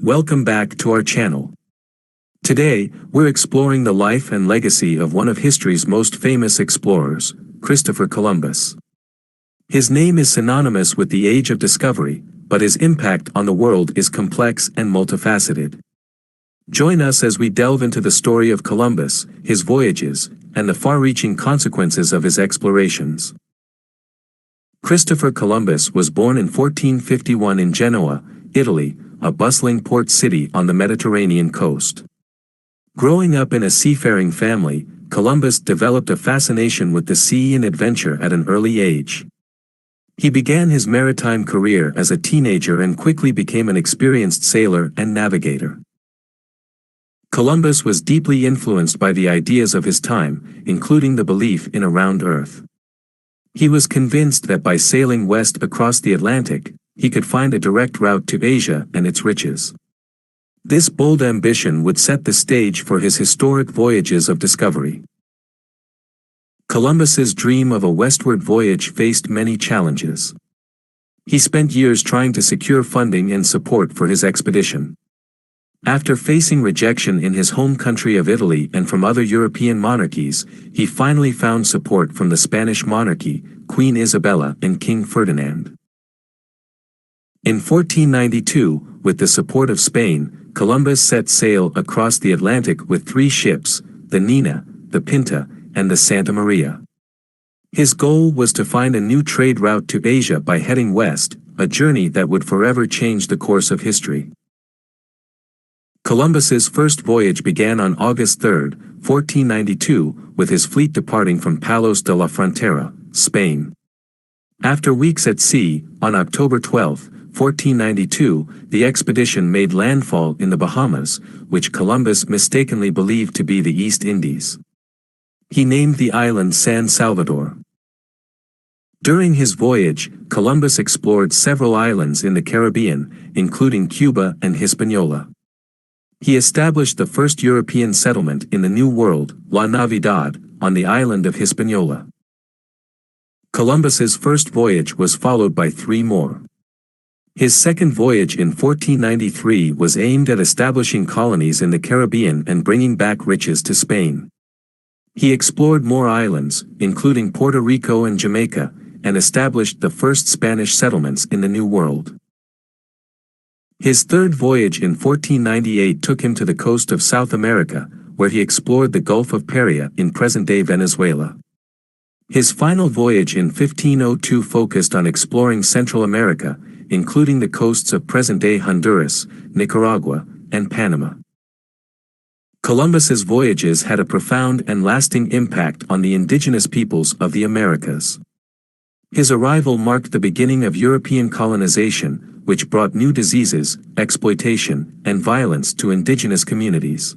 Welcome back to our channel. Today, we're exploring the life and legacy of one of history's most famous explorers, Christopher Columbus. His name is synonymous with the Age of Discovery, but his impact on the world is complex and multifaceted. Join us as we delve into the story of Columbus, his voyages, and the far-reaching consequences of his explorations. Christopher Columbus was born in 1451 in Genoa, Italy, a bustling port city on the Mediterranean coast. Growing up in a seafaring family, Columbus developed a fascination with the sea and adventure at an early age. He began his maritime career as a teenager and quickly became an experienced sailor and navigator. Columbus was deeply influenced by the ideas of his time, including the belief in a round Earth. He was convinced that by sailing west across the Atlantic, he could find a direct route to Asia and its riches. This bold ambition would set the stage for his historic voyages of discovery. Columbus's dream of a westward voyage faced many challenges. He spent years trying to secure funding and support for his expedition. After facing rejection in his home country of Italy and from other European monarchies, he finally found support from the Spanish monarchy, Queen Isabella and King Ferdinand. In 1492, with the support of Spain, Columbus set sail across the Atlantic with 3 ships, the Nina, the Pinta, and the Santa Maria. His goal was to find a new trade route to Asia by heading west, a journey that would forever change the course of history. Columbus's first voyage began on August 3, 1492, with his fleet departing from Palos de la Frontera, Spain. After weeks at sea, on October 12, 1492, the expedition made landfall in the Bahamas, which Columbus mistakenly believed to be the East Indies. He named the island San Salvador. During his voyage, Columbus explored several islands in the Caribbean, including Cuba and Hispaniola. He established the first European settlement in the New World, La Navidad, on the island of Hispaniola. Columbus's first voyage was followed by 3 more. His second voyage in 1493 was aimed at establishing colonies in the Caribbean and bringing back riches to Spain. He explored more islands, including Puerto Rico and Jamaica, and established the first Spanish settlements in the New World. His third voyage in 1498 took him to the coast of South America, where he explored the Gulf of Paria in present-day Venezuela. His final voyage in 1502 focused on exploring Central America, including the coasts of present-day Honduras, Nicaragua, and Panama. Columbus's voyages had a profound and lasting impact on the indigenous peoples of the Americas. His arrival marked the beginning of European colonization, which brought new diseases, exploitation, and violence to indigenous communities.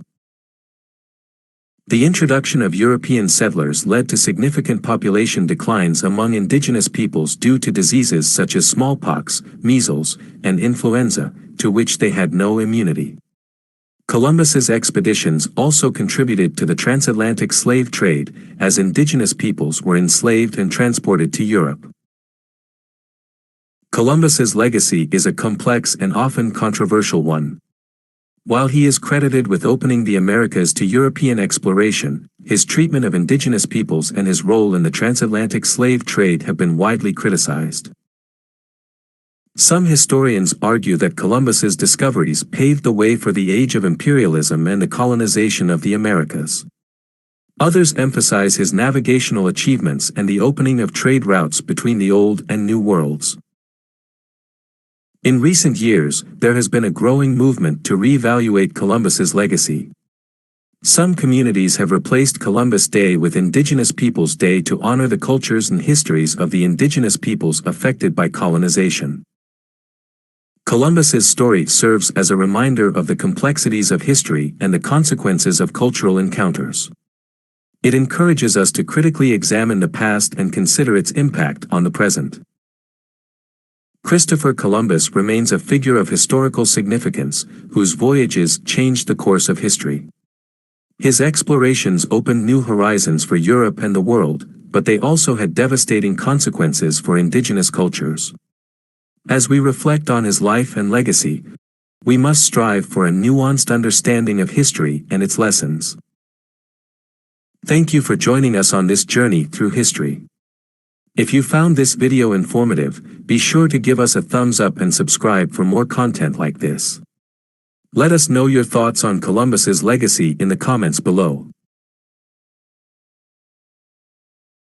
The introduction of European settlers led to significant population declines among indigenous peoples due to diseases such as smallpox, measles, and influenza, to which they had no immunity. Columbus's expeditions also contributed to the transatlantic slave trade, as indigenous peoples were enslaved and transported to Europe. Columbus's legacy is a complex and often controversial one. While he is credited with opening the Americas to European exploration, his treatment of indigenous peoples and his role in the transatlantic slave trade have been widely criticized. Some historians argue that Columbus's discoveries paved the way for the age of imperialism and the colonization of the Americas. Others emphasize his navigational achievements and the opening of trade routes between the Old and New Worlds. In recent years, there has been a growing movement to reevaluate Columbus's legacy. Some communities have replaced Columbus Day with Indigenous Peoples Day to honor the cultures and histories of the indigenous peoples affected by colonization. Columbus's story serves as a reminder of the complexities of history and the consequences of cultural encounters. It encourages us to critically examine the past and consider its impact on the present. Christopher Columbus remains a figure of historical significance, whose voyages changed the course of history. His explorations opened new horizons for Europe and the world, but they also had devastating consequences for indigenous cultures. As we reflect on his life and legacy, We must strive for a nuanced understanding of history and its lessons. Thank you for joining us on this journey through history. If you found this video informative, be sure to give us a thumbs up and subscribe for more content like this. Let us know your thoughts on Columbus's legacy in the comments below.